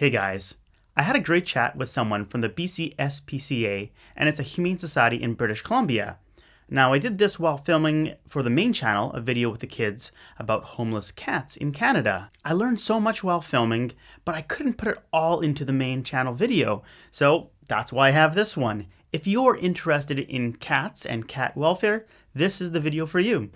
Hey guys, I had a great chat with someone from the BC SPCA, and it's a humane society in British Columbia. Now, I did this while filming for the main channel a video with the kids about homeless cats in Canada. I learned so much while filming, but I couldn't put it all into the main channel video, so that's why I have this one. If you're interested in cats and cat welfare, this is the video for you.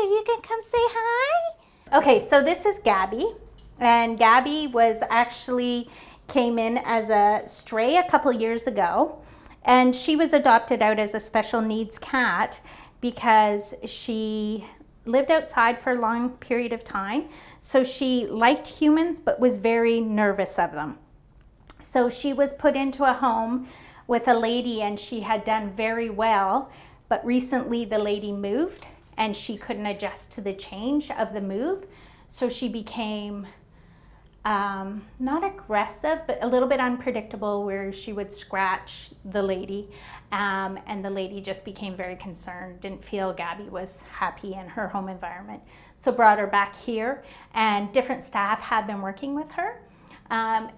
You can come say hi. Okay, so this is Gabi, and Gabi came in as a stray a couple years ago, and she was adopted out as a special needs cat because she lived outside for a long period of time. So she liked humans but was very nervous of them. So she was put into a home with a lady, and she had done very well, but recently the lady moved and she couldn't adjust to the change of the move. So she became not aggressive, but a little bit unpredictable, where she would scratch the lady. And the lady just became very concerned, didn't feel Gabi was happy in her home environment. So brought her back here, and different staff have been working with her.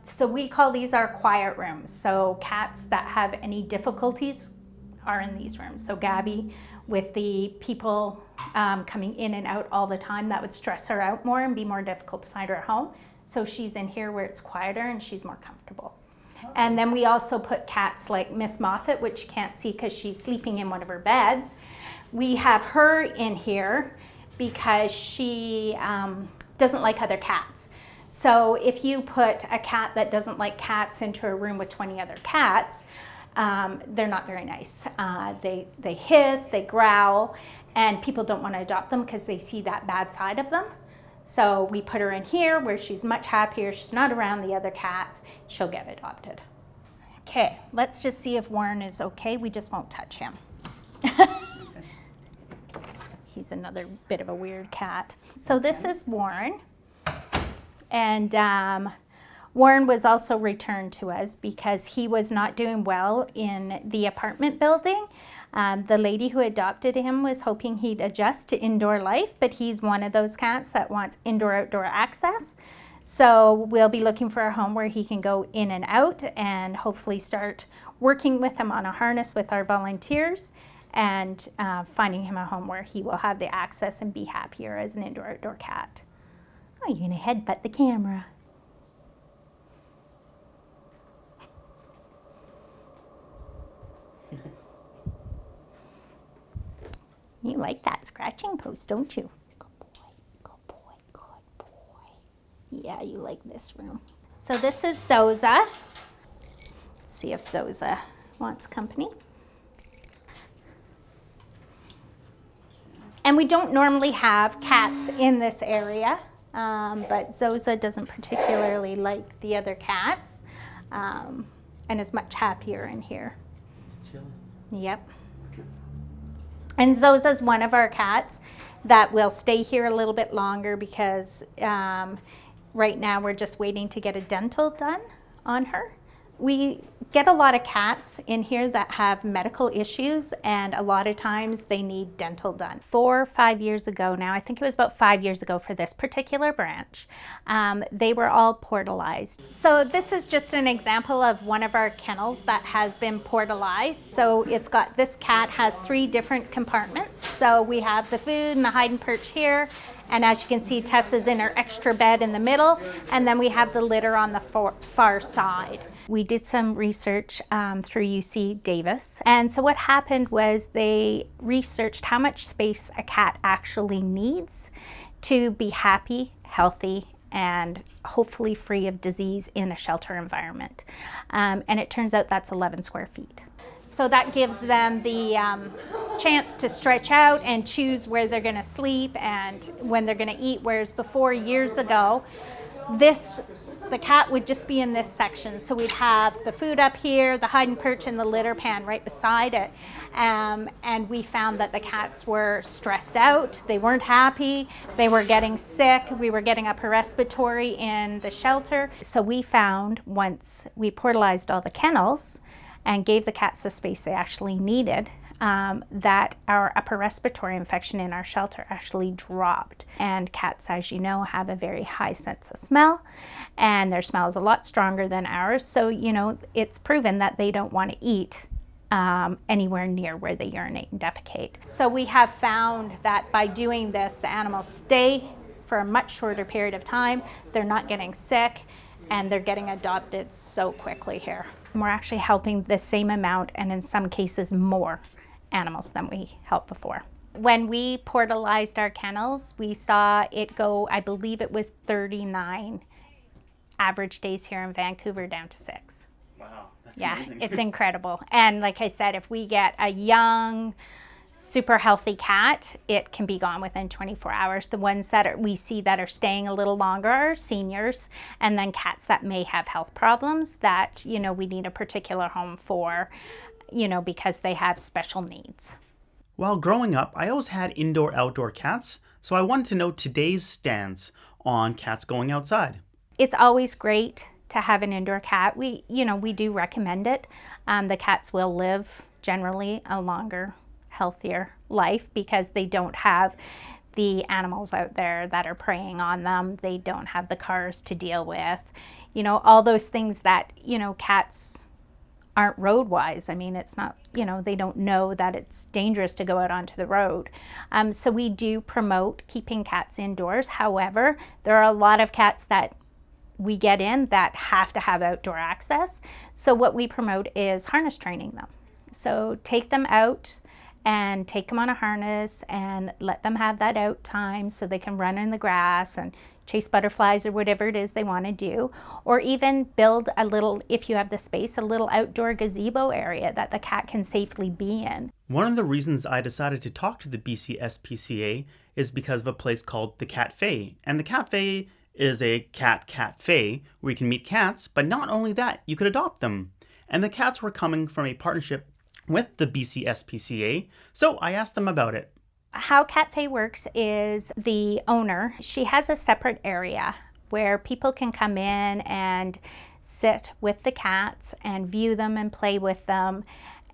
So we call these our quiet rooms. So cats that have any difficulties are in these rooms. So Gabi, with the people coming in and out all the time, that would stress her out more and be more difficult to find her at home. So she's in here where it's quieter and she's more comfortable. Okay. And then we also put cats like Miss Moffat, which you can't see because she's sleeping in one of her beds. We have her in here because she doesn't like other cats. So if you put a cat that doesn't like cats into a room with 20 other cats, they're not very nice. They hiss, they growl, and people don't want to adopt them because they see that bad side of them. So we put her in here where she's much happier. She's not around the other cats. She'll get adopted. Okay, let's just see if Warren is okay. We just won't touch him. He's another bit of a weird cat. So this is Warren. And Warren was also returned to us because he was not doing well in the apartment building. The lady who adopted him was hoping he'd adjust to indoor life, but he's one of those cats that wants indoor-outdoor access. So we'll be looking for a home where he can go in and out, and hopefully start working with him on a harness with our volunteers, and finding him a home where he will have the access and be happier as an indoor-outdoor cat. Oh, you're gonna headbutt the camera. You like that scratching post, don't you? Good boy, good boy, good boy. Yeah, you like this room. So this is Sousa. Let's see if Sousa wants company. And we don't normally have cats in this area, but Sousa doesn't particularly like the other cats, and is much happier in here. Just chilling. Yep. And Sousa's one of our cats that will stay here a little bit longer because right now we're just waiting to get a dental done on her. We get a lot of cats in here that have medical issues, and a lot of times they need dental done. 4 or 5 years ago now, I think it was about 5 years ago for this particular branch, they were all portalized. So this is just an example of one of our kennels that has been portalized. So it's got, this cat has 3 different compartments. So we have the food and the hide and perch here. And as you can see, Tessa's in her extra bed in the middle, and then we have the litter on the far side. We did some research through UC Davis. And so what happened was they researched how much space a cat actually needs to be happy, healthy, and hopefully free of disease in a shelter environment. And it turns out that's 11 square feet. So that gives them the chance to stretch out and choose where they're gonna sleep and when they're gonna eat, whereas before, years ago, the cat would just be in this section. So we'd have the food up here, the hide and perch, and the litter pan right beside it. And we found that the cats were stressed out, they weren't happy, they were getting sick, we were getting upper respiratory in the shelter. So we found, once we portalized all the kennels and gave the cats the space they actually needed, that our upper respiratory infection in our shelter actually dropped. And cats, as you know, have a very high sense of smell, and their smell is a lot stronger than ours. So, you know, it's proven that they don't want to eat anywhere near where they urinate and defecate. So we have found that by doing this, the animals stay for a much shorter period of time. They're not getting sick, and they're getting adopted so quickly here. We're actually helping the same amount, and in some cases more, animals than we helped before. When we portalized our kennels, we saw it go, I believe it was 39 average days here in Vancouver down to 6. Wow, that's amazing. It's incredible. And like I said, if we get a young, super healthy cat, it can be gone within 24 hours. The ones that we see that are staying a little longer are seniors, and then cats that may have health problems that, you know, we need a particular home for, you know, because they have special needs. While growing up, I always had indoor-outdoor cats, so I wanted to know today's stance on cats going outside. It's always great to have an indoor cat. We do recommend it. The cats will live generally a longer, healthier life because they don't have the animals out there that are preying on them. They don't have the cars to deal with. You know, all those things that, you know, cats aren't road wise. I mean, it's not, you know, they don't know that it's dangerous to go out onto the road. So we do promote keeping cats indoors. However, there are a lot of cats that we get in that have to have outdoor access. So what we promote is harness training them. So take them out and take them on a harness and let them have that out time so they can run in the grass and chase butterflies or whatever it is they want to do, or even build a little, if you have the space, a little outdoor gazebo area that the cat can safely be in. One of the reasons I decided to talk to the BC SPCA is because of a place called the Cafe. And the Cafe is a cat cafe where you can meet cats, but not only that, you could adopt them. And the cats were coming from a partnership with the BC SPCA, so I asked them about it. How Cafe works is the owner, she has a separate area where people can come in and sit with the cats and view them and play with them.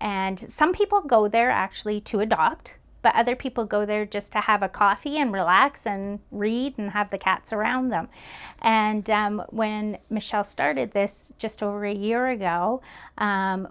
And some people go there actually to adopt, but other people go there just to have a coffee and relax and read and have the cats around them. And when Michelle started this just over a year ago,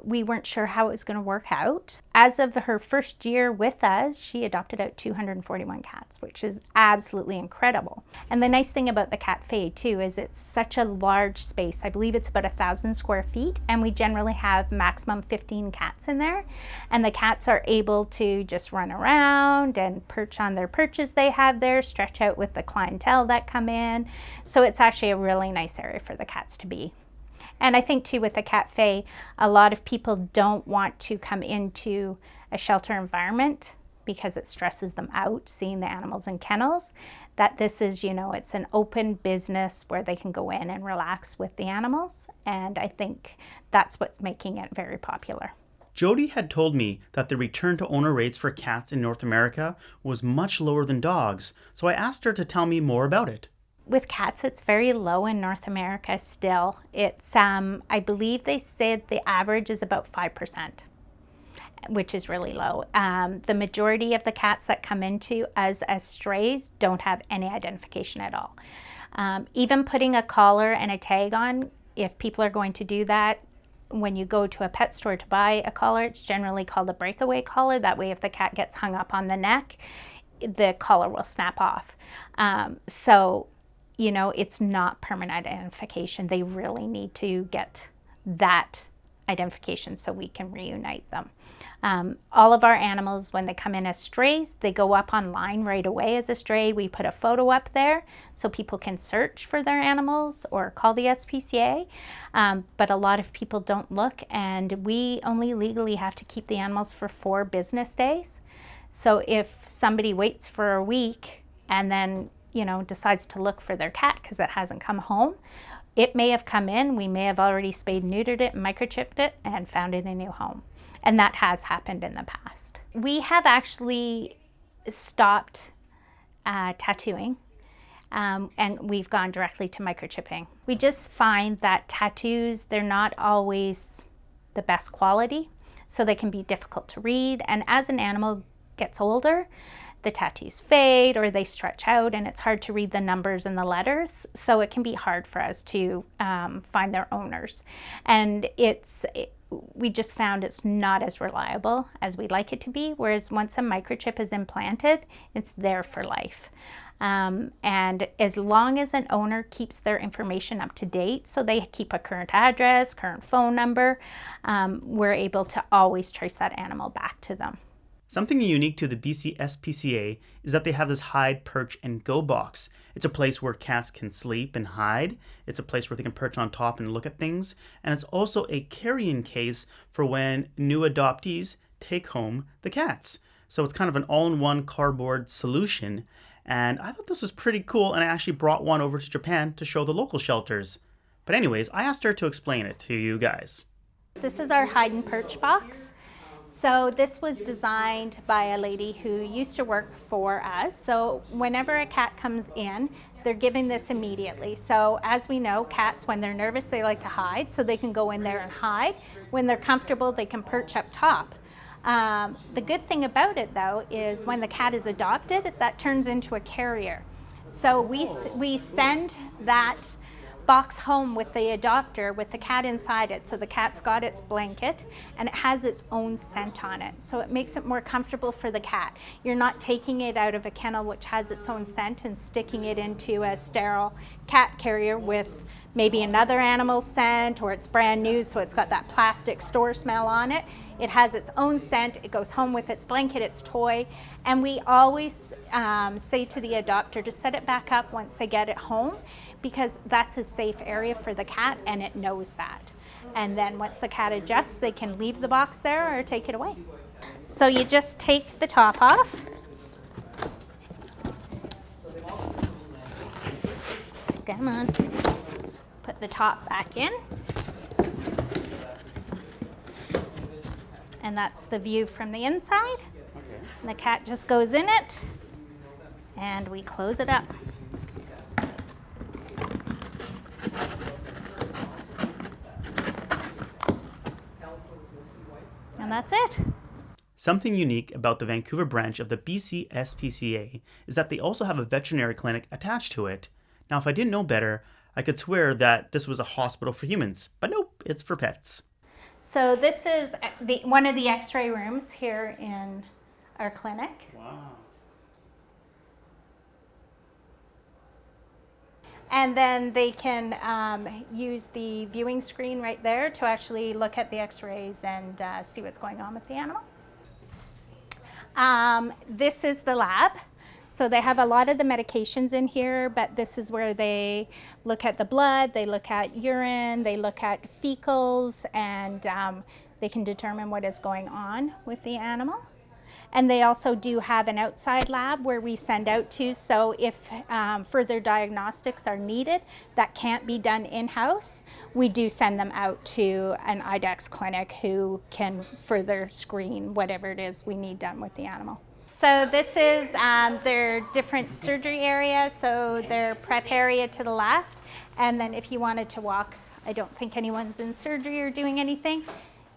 we weren't sure how it was going to work out. As of her first year with us, she adopted out 241 cats, which is absolutely incredible. And the nice thing about the Cafe too is it's such a large space. I believe it's about 1,000 square feet, and we generally have maximum 15 cats in there. And the cats are able to just run around and perch on their perches they have there, stretch out with the clientele that come in. So it's actually a really nice area for the cats to be. And I think too with the Cafe, a lot of people don't want to come into a shelter environment because it stresses them out seeing the animals in kennels. That this is, you know, it's an open business where they can go in and relax with the animals. And I think that's what's making it very popular. Jody had told me that the return to owner rates for cats in North America was much lower than dogs, so I asked her to tell me more about it. With cats, it's very low in North America still. It's, I believe they said the average is about 5%, which is really low. The majority of the cats that come into us as strays don't have any identification at all. Even putting a collar and a tag on, if people are going to do that, when you go to a pet store to buy a collar, it's generally called a breakaway collar. That way, if the cat gets hung up on the neck, the collar will snap off. So, you know, it's not permanent identification. They really need to get that identification so we can reunite them. All of our animals, when they come in as strays, they go up online right away as a stray. We put a photo up there so people can search for their animals or call the SPCA. But a lot of people don't look, and we only legally have to keep the animals for 4 business days. So if somebody waits for a week and then, you know, decides to look for their cat because it hasn't come home, it may have come in, we may have already spayed and neutered it, microchipped it, and found it a new home. And that has happened in the past. We have actually stopped tattooing, and we've gone directly to microchipping. We just find that tattoos, they're not always the best quality. so they can be difficult to read. And as an animal gets older, the tattoos fade or they stretch out and it's hard to read the numbers and the letters. So it can be hard for us to find their owners. And we just found it's not as reliable as we'd like it to be. Whereas once a microchip is implanted, it's there for life. And as long as an owner keeps their information up to date, so they keep a current address, current phone number, we're able to always trace that animal back to them. Something unique to the BC SPCA is that they have this hide, perch, and go box. It's a place where cats can sleep and hide. It's a place where they can perch on top and look at things. And it's also a carrying case for when new adoptees take home the cats. So it's kind of an all-in-one cardboard solution. And I thought this was pretty cool, and I actually brought one over to Japan to show the local shelters. But anyways, I asked her to explain it to you guys. This is our hide and perch box. So this was designed by a lady who used to work for us. So whenever a cat comes in, they're given this immediately. So as we know, cats, when they're nervous, they like to hide, so they can go in there and hide. When they're comfortable, they can perch up top. The good thing about it, though, is when the cat is adopted, that turns into a carrier. So we send that box home with the adopter with the cat inside it. So the cat's got its blanket and it has its own scent on it. So it makes it more comfortable for the cat. You're not taking it out of a kennel which has its own scent and sticking it into a sterile cat carrier with maybe another animal's scent, or it's brand new, so it's got that plastic store smell on it. It has its own scent. It goes home with its blanket, its toy. And we always say to the adopter to set it back up once they get it home, because that's a safe area for the cat and it knows that. And then once the cat adjusts, they can leave the box there or take it away. So you just take the top off. Come on. Put the top back in. And that's the view from the inside. Okay. And the cat just goes in it and we close it up. And that's it. Something unique about the Vancouver branch of the BC SPCA is that they also have a veterinary clinic attached to it. Now, if I didn't know better, I could swear that this was a hospital for humans, but nope, it's for pets. So this is one of the x-ray rooms here in our clinic. Wow. And then they can use the viewing screen right there to actually look at the x-rays and see what's going on with the animal. This is the lab. So they have a lot of the medications in here, but this is where they look at the blood, they look at urine, they look at fecals, and they can determine what is going on with the animal. And they also do have an outside lab where we send out to, so if further diagnostics are needed that can't be done in-house, we do send them out to an IDEXX clinic who can further screen whatever it is we need done with the animal. So this is their different surgery areas, so their prep area to the left, and then if you wanted to walk, I don't think anyone's in surgery or doing anything,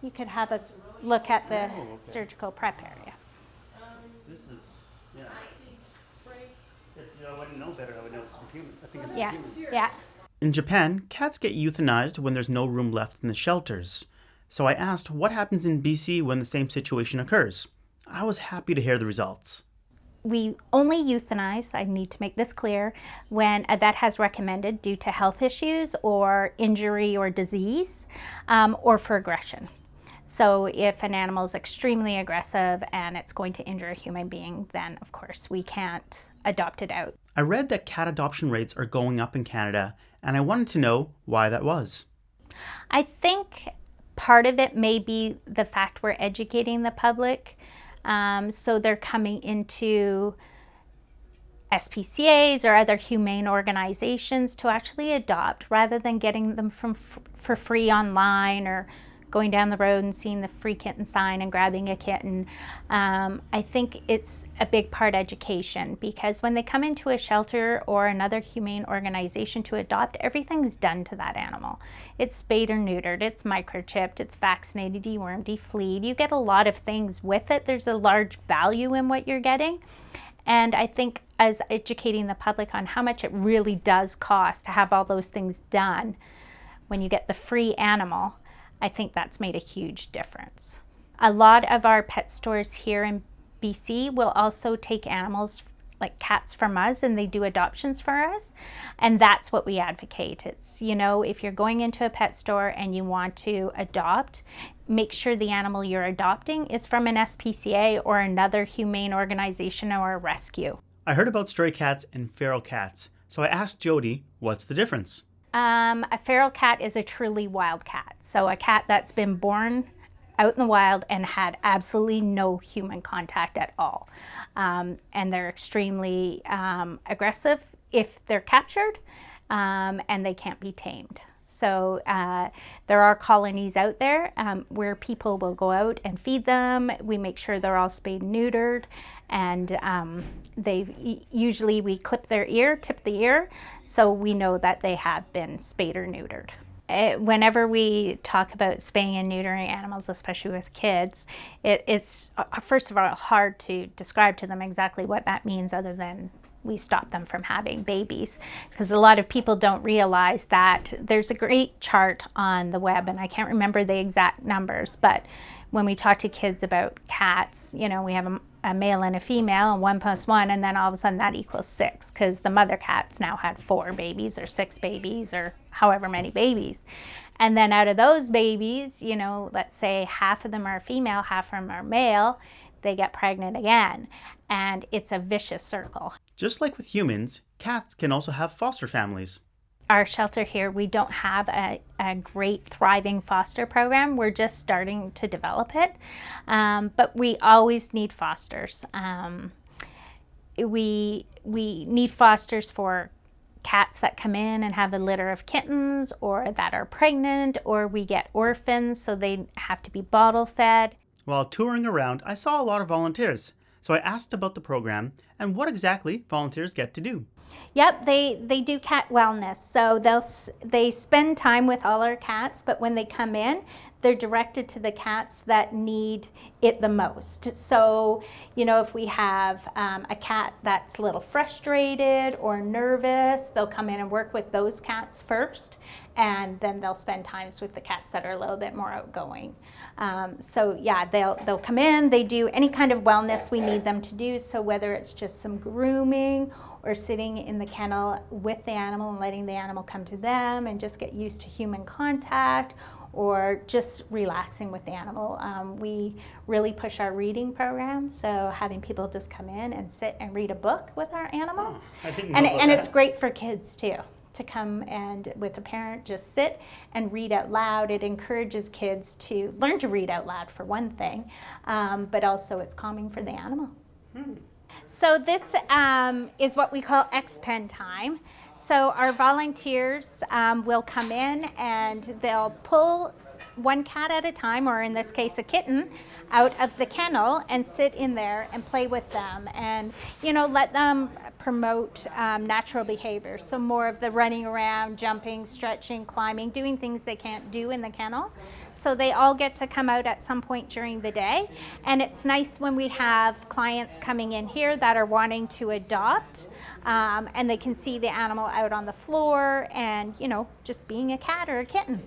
you could have a look at the surgical prep area. This is, yeah. If I wouldn't know better, I would know it's for humans. I think it's Yeah, for humans. yeah. In Japan, cats get euthanized when there's no room left in the shelters. So I asked what happens in BC when the same situation occurs. I was happy to hear the results. We only euthanize, I need to make this clear, when a vet has recommended due to health issues or injury or disease, or for aggression. So if an animal is extremely aggressive and it's going to injure a human being, then of course we can't adopt it out. I read that cat adoption rates are going up in Canada, and I wanted to know why that was. I think part of it may be the fact we're educating the public. So they're coming into SPCAs or other humane organizations to actually adopt rather than getting them for free online or going down the road and seeing the free kitten sign and grabbing a kitten. I think it's a big part education, because when they come into a shelter or another humane organization to adopt, everything's done to that animal. It's spayed or neutered, it's microchipped, it's vaccinated, dewormed, defleed. You get a lot of things with it. There's a large value in what you're getting. And I think as educating the public on how much it really does cost to have all those things done when you get the free animal, I think that's made a huge difference. A lot of our pet stores here in BC will also take animals like cats from us, and they do adoptions for us. And that's what we advocate. It's, you know, if you're going into a pet store and you want to adopt, make sure the animal you're adopting is from an SPCA or another humane organization or a rescue. I heard about stray cats and feral cats, so I asked Jody, what's the difference? A feral cat is a truly wild cat. So a cat that's been born out in the wild and had absolutely no human contact at all. And they're extremely aggressive if they're captured, and they can't be tamed. So there are colonies out there where people will go out and feed them. We make sure they're all spayed and neutered, and usually we tip the ear, so we know that they have been spayed or neutered. Whenever we talk about spaying and neutering animals, especially with kids, it's first of all hard to describe to them exactly what that means, other than we stop them from having babies, because a lot of people don't realize that there's a great chart on the web, and I can't remember the exact numbers, but when we talk to kids about cats, you know, we have a male and a female, and 1 + 1, and then all of a sudden that equals 6, because the mother cats now had 4 babies or 6 babies or however many babies. And then out of those babies, you know, let's say half of them are female, half of them are male, they get pregnant again. And it's a vicious circle. Just like with humans, cats can also have foster families. Our shelter here, we don't have a great thriving foster program. We're just starting to develop it. But we always need fosters. We need fosters for cats that come in and have a litter of kittens, or that are pregnant, or we get orphans, so they have to be bottle fed. While touring around, I saw a lot of volunteers. So I asked about the program and what exactly volunteers get to do. Yep, they do cat wellness. So they spend time with all our cats, but when they come in, they're directed to the cats that need it the most. So, you know, if we have a cat that's a little frustrated or nervous, they'll come in and work with those cats first, and then they'll spend times with the cats that are a little bit more outgoing. So yeah, they'll come in, they do any kind of wellness we need them to do. So whether it's just some grooming, or sitting in the kennel with the animal and letting the animal come to them and just get used to human contact, or just relaxing with the animal. We really push our reading program, so having people just come in and sit and read a book with our animals. I didn't know about that. It's great for kids too, to come and with a parent just sit and read out loud. It encourages kids to learn to read out loud, for one thing, but also it's calming for the animal. So this is what we call X-Pen time. So our volunteers will come in and they'll pull one cat at a time, or in this case a kitten, out of the kennel and sit in there and play with them, and, you know, let them promote natural behavior. So more of the running around, jumping, stretching, climbing, doing things they can't do in the kennel. So they all get to come out at some point during the day. And it's nice when we have clients coming in here that are wanting to adopt, and they can see the animal out on the floor and, you know, just being a cat or a kitten.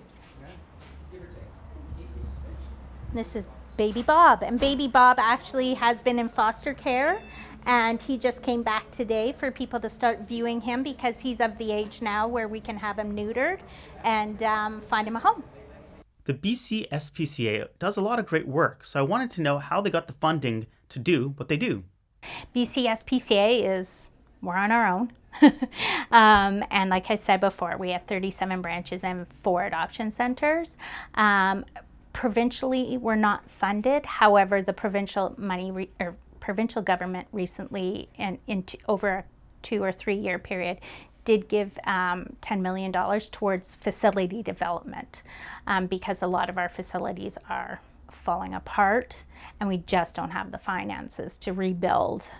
This is Baby Bob, and Baby Bob actually has been in foster care, and he just came back today for people to start viewing him, because he's of the age now where we can have him neutered and find him a home. The BC SPCA does a lot of great work, so I wanted to know how they got the funding to do what they do. BC SPCA we're on our own. And like I said before, we have 37 branches and 4 adoption centers. Provincially, we're not funded. However, the provincial provincial government recently, over a 2 or 3 year period, did give $10 million towards facility development because a lot of our facilities are falling apart and we just don't have the finances to rebuild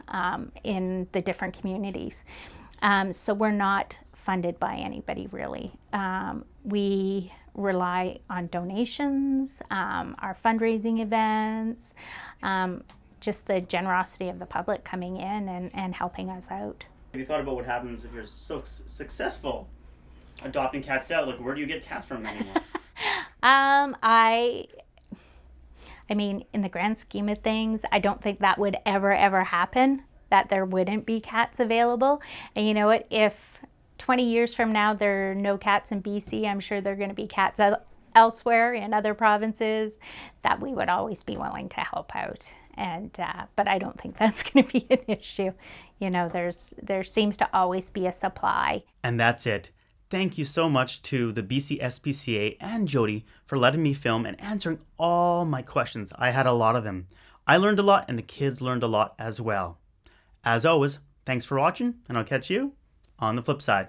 in the different communities. So we're not funded by anybody really. We rely on donations, our fundraising events, just the generosity of the public coming in and helping us out. Have you thought about what happens if you're so successful adopting cats out? Like, where do you get cats from anymore? I mean, in the grand scheme of things, I don't think that would ever happen, that there wouldn't be cats available. And you know what? If 20 years from now there are no cats in BC, I'm sure there are going to be cats elsewhere in other provinces that we would always be willing to help out. And but I don't think that's going to be an issue. You know, there seems to always be a supply. And that's it. Thank you so much to the BC SPCA and Jody for letting me film and answering all my questions. I had a lot of them. I learned a lot and the kids learned a lot as well. As always, thanks for watching and I'll catch you on the flip side.